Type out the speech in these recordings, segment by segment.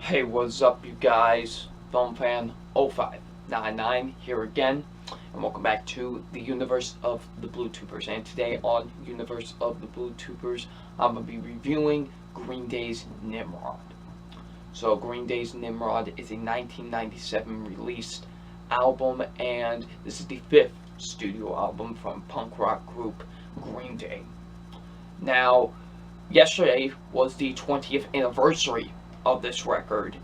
Hey, what's up, you guys? FilmFan0599 here again, and welcome back to the Universe of the Blue Tubers. And today on Universe of the Blue Tubers, I'm going to be reviewing Green Day's Nimrod. So, Green Day's Nimrod is a 1997 released album, and this is the fifth studio album from punk rock group Green Day. Now, yesterday was the 20th anniversary of this record,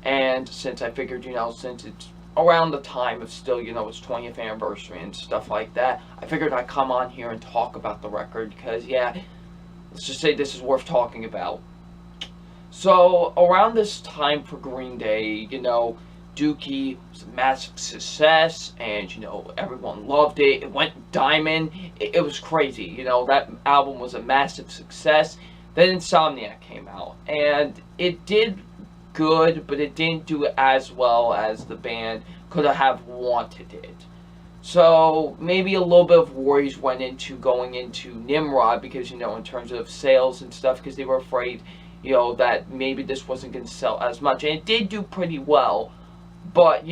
and since I figured, since it's around the time of still, its 20th anniversary and stuff like that, I figured I'd come on here and talk about the record, because, let's just say this is worth talking about. So, around this time for Green Day, Dookie was a massive success, and, everyone loved it. It went diamond. It was crazy. That album was a massive success. Then Insomniac came out, and it did good, but it didn't do it as well as the band could have wanted it. So maybe a little bit of worries went into going into Nimrod, because, in terms of sales and stuff, because they were afraid, that maybe this wasn't going to sell as much. And it did do pretty well, but,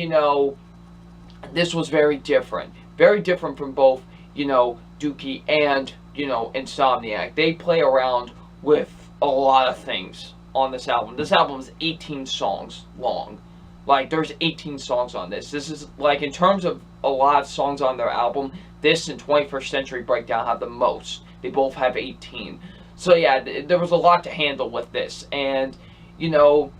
this was very different. Very different from both, Dookie and, Insomniac. They play around with a lot of things on this album. This album is 18 songs long. Like, there's 18 songs on this. This is, like, in terms of a lot of songs on their album, this and 21st Century Breakdown have the most. They both have 18. So, yeah, there was a lot to handle with this. And, now,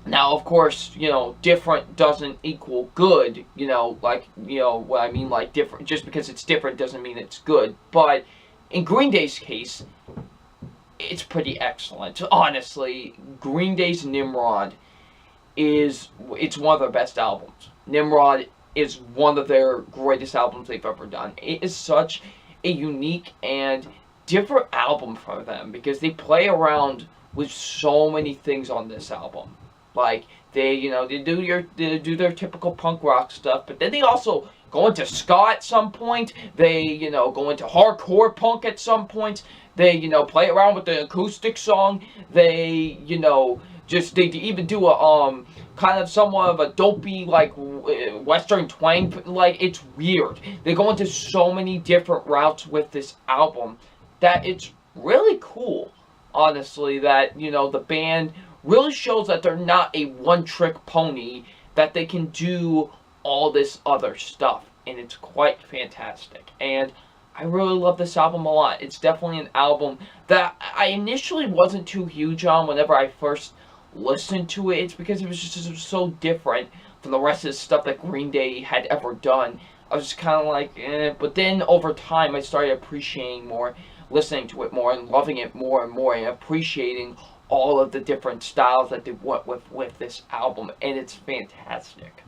of course, different doesn't equal good. What I mean, like, different. Just because it's different doesn't mean it's good. But in Green Day's case, it's pretty excellent. Honestly, Green Day's Nimrod it's one of their best albums. Nimrod is one of their greatest albums they've ever done. It is such a unique and different album for them, because they play around with so many things on this album. Like, they do their typical punk rock stuff, but then they also go into ska at some point. They, go into hardcore punk at some point. They, play around with the acoustic song. They, they even do a, kind of somewhat of a dopey, like, Western twang. Like, it's weird. They go into so many different routes with this album that it's really cool, honestly, that, the band really shows that they're not a one-trick pony, that they can do all this other stuff, and it's quite fantastic. And I really love this album a lot. It's definitely an album that I initially wasn't too huge on whenever I first listened to it. It's because it was just so different from the rest of the stuff that Green Day had ever done. I was just kind of like, eh. But then over time, I started appreciating more, listening to it more, and loving it more and more, and appreciating all of the different styles that they went with this album, and it's fantastic.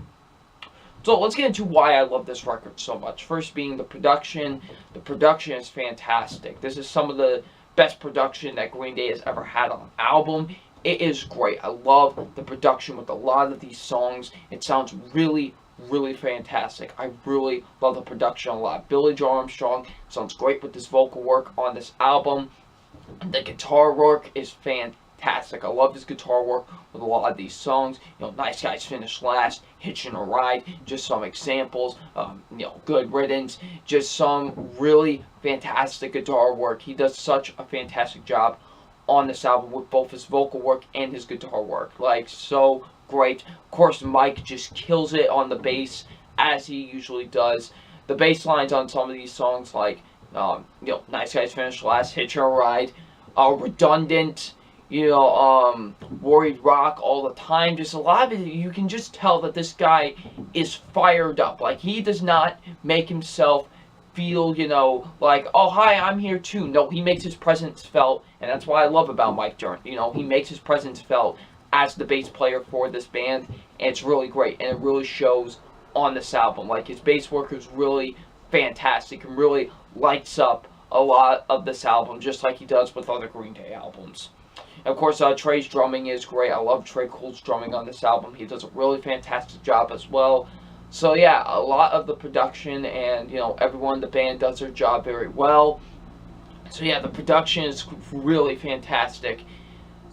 So let's get into why I love this record so much. First being the production. The production is fantastic. This is some of the best production that Green Day has ever had on an album. It is great. I love the production with a lot of these songs. It sounds really, really fantastic. I really love the production a lot. Billy Joe Armstrong sounds great with his vocal work on this album. The guitar work is fantastic. I love his guitar work with a lot of these songs. Nice Guys Finish Last, Hitchin a Ride, just some examples. Good Riddance, just some really fantastic guitar work. He does such a fantastic job on this album with both his vocal work and his guitar work. Like, so great. Of course, Mike just kills it on the bass, as he usually does. The bass lines on some of these songs, like, Nice Guys Finish Last, Hitchin a Ride, Redundant, Worried Rock, All the Time. Just a lot of it, you can just tell that this guy is fired up. Like, he does not make himself feel, like, oh, hi, I'm here too. No, he makes his presence felt, and that's what I love about Mike Dirnt. He makes his presence felt as the bass player for this band, and it's really great, and it really shows on this album. Like, his bass work is really fantastic and really lights up a lot of this album, just like he does with other Green Day albums. Of course, Trey's drumming is great. I love Trey Cole's drumming on this album. He does a really fantastic job as well. So yeah, a lot of the production and, everyone in the band does their job very well. So yeah, the production is really fantastic.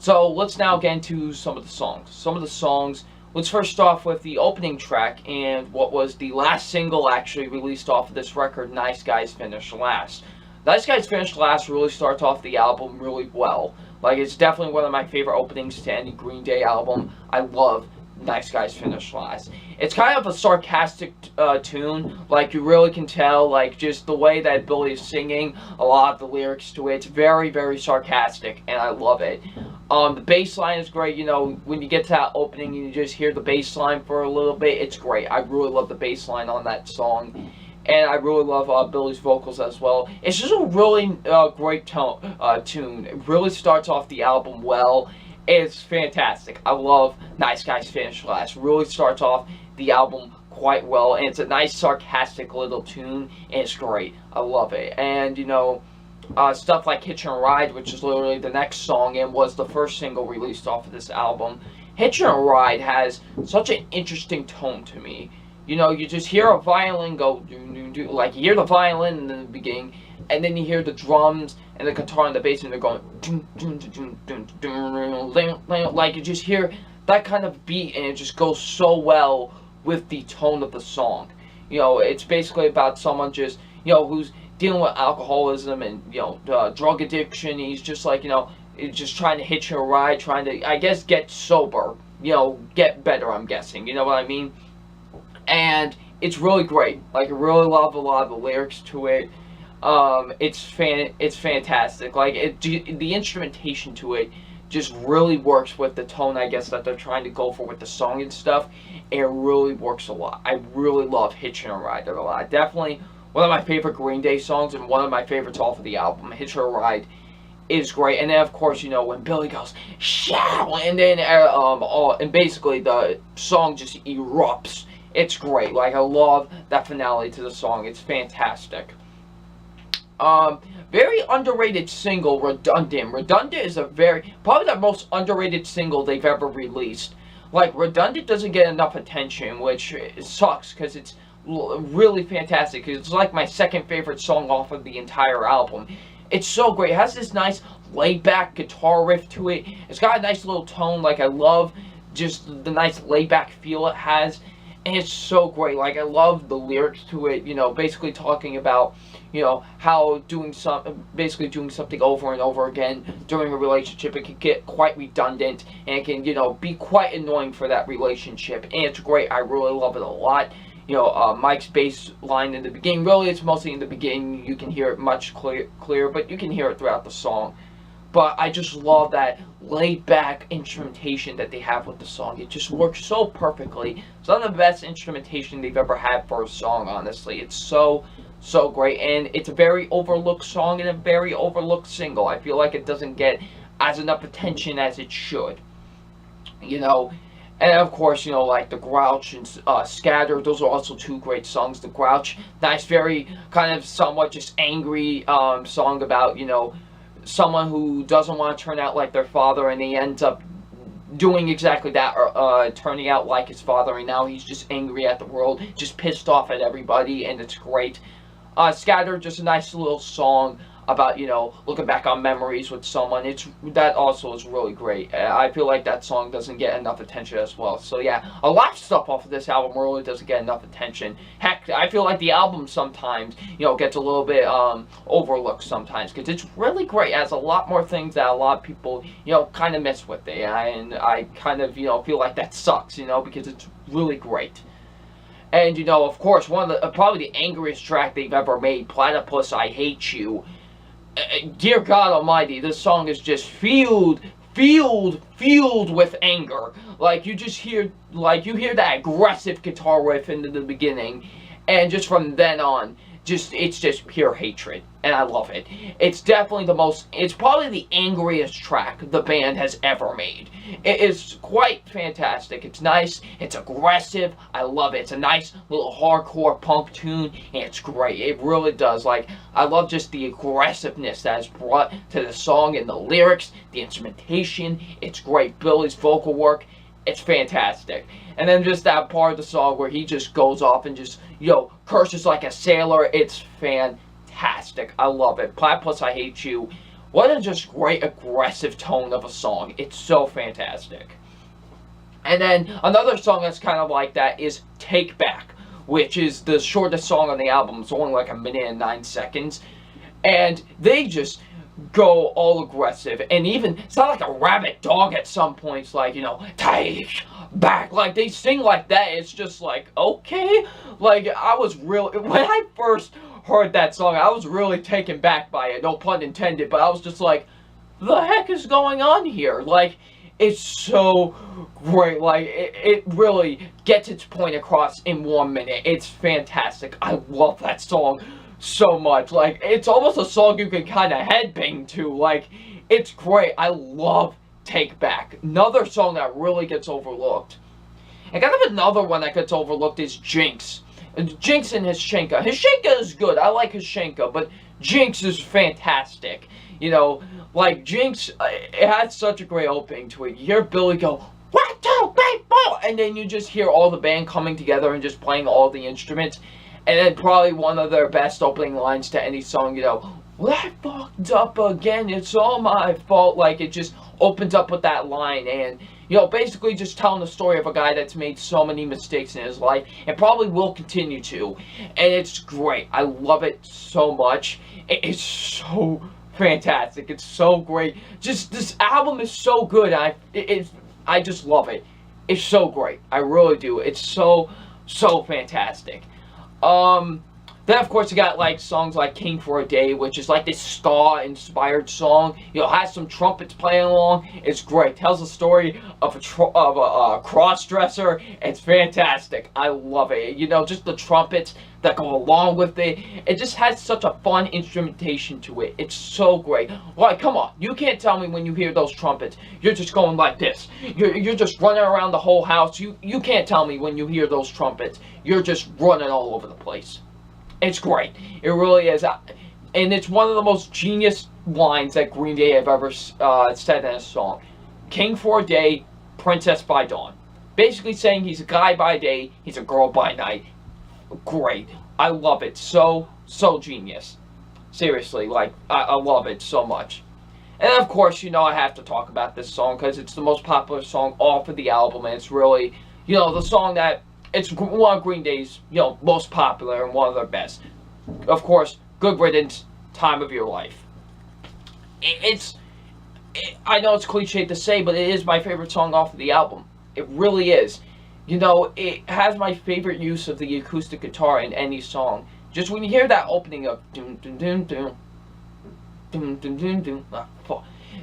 So let's now get into some of the songs. Let's first start off with the opening track and what was the last single actually released off of this record, Nice Guys Finish Last. Nice Guys Finish Last really starts off the album really well. Like, it's definitely one of my favorite openings to any Green Day album. I love Nice Guys Finish Last. It's kind of a sarcastic tune. Like, you really can tell, like, just the way that Billy is singing, a lot of the lyrics to it. It's very, very sarcastic, and I love it. The bass line is great. You know, when you get to that opening, you just hear the bass line for a little bit. It's great. I really love the bass line on that song. And I really love Billy's vocals as well. It's just a really great tune. It really starts off the album well. It's fantastic. I love Nice Guys Finish Last. Really starts off the album quite well. And it's a nice sarcastic little tune. And it's great. I love it. And, you know, stuff like Hitchin Ride, which is literally the next song and was the first single released off of this album. Hitchin Ride has such an interesting tone to me. You know, you just hear a violin go, like you hear the violin in the beginning, and then you hear the drums and the guitar and the bass, and they're going, like you just hear that kind of beat, and it just goes so well with the tone of the song. You know, it's basically about someone just, you know, who's dealing with alcoholism and, you know, drug addiction. He's just like, you know, just trying to hitch a ride, trying to, I guess, get sober, you know, get better, I'm guessing. You know what I mean? And it's really great. Like, I really love a lot of the lyrics to it. It's fantastic. Like, the instrumentation to it just really works with the tone, I guess, that they're trying to go for with the song and stuff. It really works a lot. I really love Hitchin' a Ride a lot. Definitely one of my favorite Green Day songs and one of my favorites off of the album. Hitchin' a Ride is great. And then, of course, you know, when Billy goes, shout, and then, and basically the song just erupts. It's great. Like, I love that finale to the song. It's fantastic. Very underrated single, Redundant. Redundant is probably the most underrated single they've ever released. Like, Redundant doesn't get enough attention, which sucks, because it's really fantastic. It's like my second favorite song off of the entire album. It's so great. It has this nice laid-back guitar riff to it. It's got a nice little tone. Like, I love just the nice laid-back feel it has. And it's so great. Like, I love the lyrics to it, you know, basically talking about, you know, how basically doing something over and over again during a relationship, it can get quite redundant, and it can, you know, be quite annoying for that relationship. And it's great. I really love it a lot. You know, Mike's bass line in the beginning, really, it's mostly in the beginning. You can hear it much clearer, but you can hear it throughout the song. But I just love that laid-back instrumentation that they have with the song. It just works so perfectly. It's one of the best instrumentation they've ever had for a song, honestly. It's so great. And it's a very overlooked song and a very overlooked single. I feel like it doesn't get as enough attention as it should. You know, and of course, you know, like the Grouch and Scatter, those are also two great songs. The Grouch, nice, very kind of somewhat just angry song about, you know, someone who doesn't want to turn out like their father, and he ends up doing exactly that, or turning out like his father, and now he's just angry at the world, just pissed off at everybody, and it's great. Scatter, just a nice little song about, you know, looking back on memories with someone. That also is really great. I feel like that song doesn't get enough attention as well. So yeah, a lot of stuff off of this album really doesn't get enough attention. Heck, I feel like the album sometimes, you know, gets a little bit overlooked sometimes, because it's really great. It has a lot more things that a lot of people, you know, kind of miss with it, and I kind of, you know, feel like that sucks, you know, because it's really great. And, you know, of course, one of the probably the angriest track they've ever made, Platypus, I Hate You. Dear God Almighty, this song is just filled with anger. Like, you just hear, like, you hear that aggressive guitar riff into the beginning, and just from then on, it's just pure hatred, and I love it. It's definitely it's probably the angriest track the band has ever made. It is quite fantastic. It's nice, it's aggressive, I love it. It's a nice little hardcore punk tune, and it's great. It really does. Like, I love just the aggressiveness that is brought to the song and the lyrics, the instrumentation. It's great. Billy's vocal work, it's fantastic. And then just that part of the song where he just goes off and just, you know, curses like a sailor. It's fantastic. I love it. Platypus, I Hate You. What a just great aggressive tone of a song. It's so fantastic. And then another song that's kind of like that is Take Back, which is the shortest song on the album. It's only like 1:09. And they just go all aggressive, and even sound like a rabid dog at some points, like, you know, take back. Like, they sing like that. It's just like, okay. Like, I was really, when I first heard that song, I was really taken back by it, no pun intended, but I was just like, the heck is going on here? Like, it's so great. Like, it really gets its point across in 1 minute. It's fantastic. I love that song so much. Like, it's almost a song you can kind of headbang to. Like, it's great. I love Take Back. Another song that really gets overlooked, and kind of another one that gets overlooked, is Jinx. Jinx and Hischenka. Hischenka is good. I like Hischenka, but Jinx is fantastic. You know, like, Jinx, it had such a great opening to it. You hear Billy go, 1, 2, 3, 4, and then you just hear all the band coming together and just playing all the instruments. And then probably one of their best opening lines to any song, you know, well, I fucked up again, it's all my fault. Like, it just opens up with that line, and, you know, basically just telling the story of a guy that's made so many mistakes in his life, and probably will continue to. And it's great. I love it so much. It's so fantastic. It's so great. Just, this album is so good. I just love it. It's so great. I really do. It's so fantastic. Then of course you got like songs like King for a Day, which is like this ska-inspired song. You know, has some trumpets playing along. It's great. Tells the story of a cross-dresser. It's fantastic. I love it. You know, just the trumpets that go along with it. It just has such a fun instrumentation to it. It's so great. Like, come on. You can't tell me when you hear those trumpets, you're just going like this. You're just running around the whole house. You can't tell me when you hear those trumpets, you're just running all over the place. It's great. It really is. And it's one of the most genius lines that Green Day have ever said in a song. King for a Day, Princess by Dawn. Basically saying he's a guy by day, he's a girl by night. Great. I love it. So genius. Seriously, like, I love it so much. And of course, you know, I have to talk about this song because it's the most popular song off of the album, and it's really, you know, the song that, it's one of Green Day's, you know, most popular and one of their best. Of course, Good Riddance, Time of Your Life. I know it's cliche to say, but it is my favorite song off of the album. It really is. You know, it has my favorite use of the acoustic guitar in any song. Just when you hear that opening of doom doom doom doom doom doom doom doom,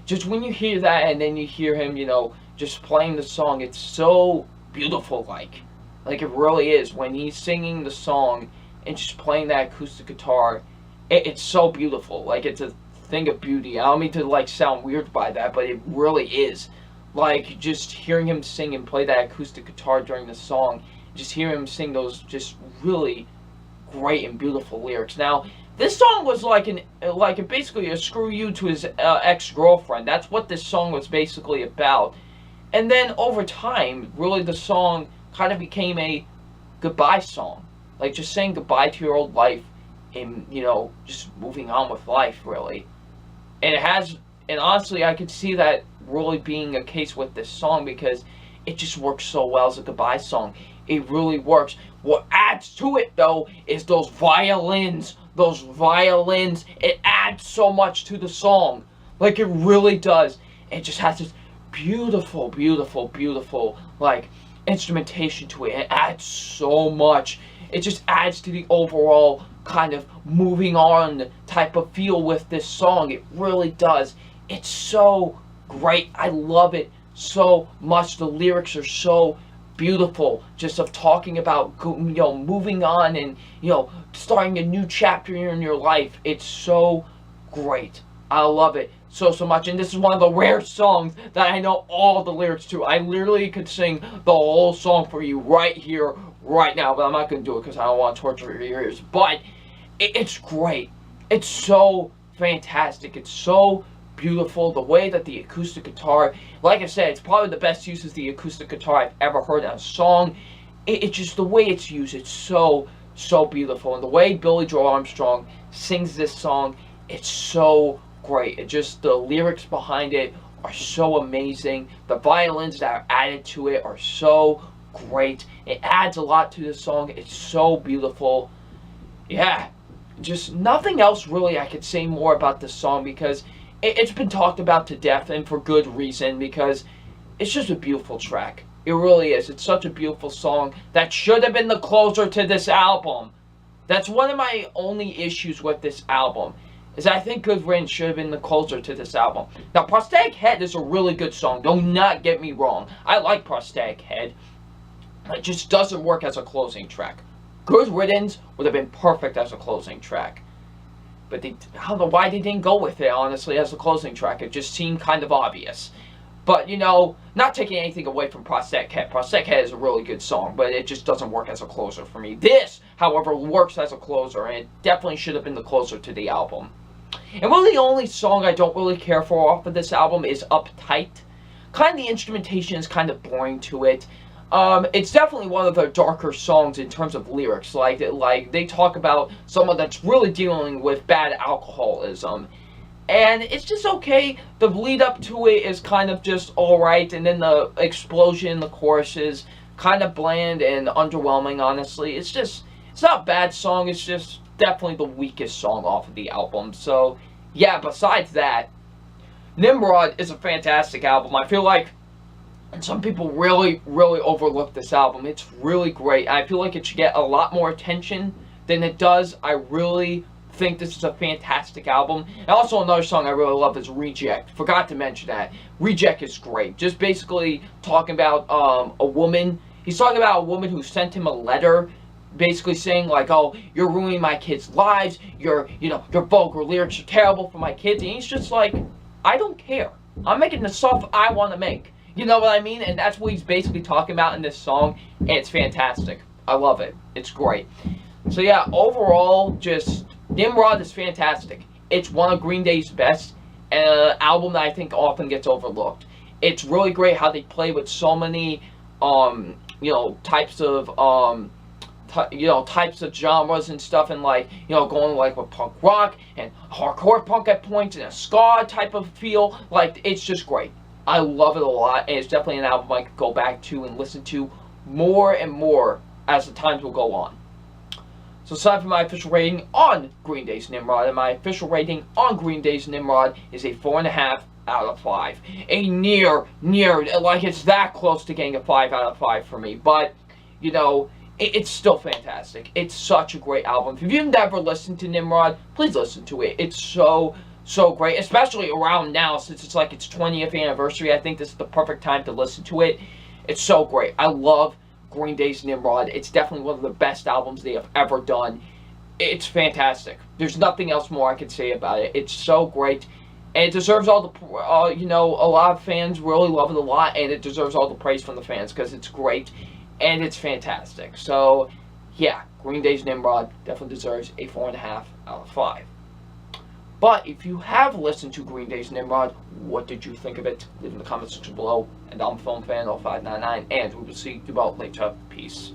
just when you hear that and then you hear him, you know, just playing the song, it's so beautiful. Like it really is. When he's singing the song and just playing that acoustic guitar, it's so beautiful. Like, it's a thing of beauty. I don't mean to, like, sound weird by that, but it really is. Like, just hearing him sing and play that acoustic guitar during the song, just hearing him sing those just really great and beautiful lyrics. Now, this song was basically a screw you to his ex-girlfriend. That's what this song was basically about. And then over time, really the song kind of became a goodbye song. Like, just saying goodbye to your old life and, you know, just moving on with life, really. And honestly, I could see that really being a case with this song because it just works so well as a goodbye song. It really works. What adds to it, though, is those violins. Those violins, it adds so much to the song. Like, it really does. It just has this beautiful, beautiful, beautiful, like, instrumentation to it. It adds so much. It just adds to the overall kind of moving on type of feel with this song. It really does. It's so great. I love it so much. The lyrics are so beautiful, just of talking about, you know, moving on and, you know, starting a new chapter in your life. It's so great. I love it so much, and this is one of the rare songs that I know all the lyrics to. I literally could sing the whole song for you right here, right now, but I'm not going to do it because I don't want to torture your ears. But it's great. It's so fantastic. It's so beautiful. The way that the acoustic guitar, like I said, it's probably the best use of the acoustic guitar I've ever heard in a song. It's just the way it's used. It's so beautiful, and the way Billy Joe Armstrong sings this song, it's so great. It just, the lyrics behind it are so amazing. The violins that are added to it are so great. It adds a lot to the song. It's so beautiful. Yeah, just nothing else really I could say more about this song, because it's been talked about to death, and for good reason, because it's just a beautiful track. It really is. It's such a beautiful song that should have been the closer to this album. That's one of my only issues with this album, is I think Good Riddance should have been the closer to this album. Now, Prosthetic Head is a really good song. Do not get me wrong. I like Prosthetic Head. It just doesn't work as a closing track. Good Riddance would have been perfect as a closing track. But I don't know why they didn't go with it, honestly, as a closing track. It just seemed kind of obvious. But, you know, not taking anything away from Prosthetic Head. Prosthetic Head is a really good song, but it just doesn't work as a closer for me. This, however, works as a closer, and it definitely should have been the closer to the album. And really the only song I don't really care for off of this album is Uptight. Kind of the instrumentation is kind of boring to it. It's definitely one of the darker songs in terms of lyrics. Like they talk about someone that's really dealing with bad alcoholism. And it's just okay. The lead up to it is kind of just alright. And then the explosion in the chorus is kind of bland and underwhelming, honestly. It's not a bad song. It's just definitely the weakest song off of the album. So, yeah, besides that, Nimrod is a fantastic album. I feel like some people really, really overlook this album. It's really great. I feel like it should get a lot more attention than it does. I really think this is a fantastic album. And also another song I really love is Reject. Forgot to mention that. Reject is great. Just basically talking about a woman. He's talking about a woman who sent him a letter basically saying like, oh, you're ruining my kids' lives. Your vulgar lyrics are terrible for my kids. And he's just like, I don't care. I'm making the stuff I want to make. You know what I mean? And that's what he's basically talking about in this song. And it's fantastic. I love it. It's great. So yeah, overall, just Nimrod is fantastic. It's one of Green Day's best, and an album that I think often gets overlooked. It's really great how they play with so many, types of genres and stuff, and going like with punk rock and hardcore punk at points and a ska type of feel. Like, it's just great. I love it a lot, and it's definitely an album I could go back to and listen to more and more as the times will go on. So aside from my official rating on Green Day's Nimrod, and my official rating on Green Day's Nimrod is a 4.5 out of 5. A near, like it's that close to getting a 5 out of 5 for me. But, it's still fantastic. It's such a great album. If you've never listened to Nimrod, please listen to it. It's so great, especially around now since it's like its 20th anniversary. I think this is the perfect time to listen to it. It's so great. I love Green Day's Nimrod. It's definitely one of the best albums they have ever done. It's fantastic. There's nothing else more I could say about it. It's so great, and it deserves all the, a lot of fans really love it a lot, and it deserves all the praise from the fans because it's great, and it's fantastic. So, yeah, Green Day's Nimrod definitely deserves a 4.5 out of 5. But if you have listened to Green Day's Nimrod, what did you think of it? Leave in the comment section below. And I'm FilmFan0599, and we will see you all later. Peace.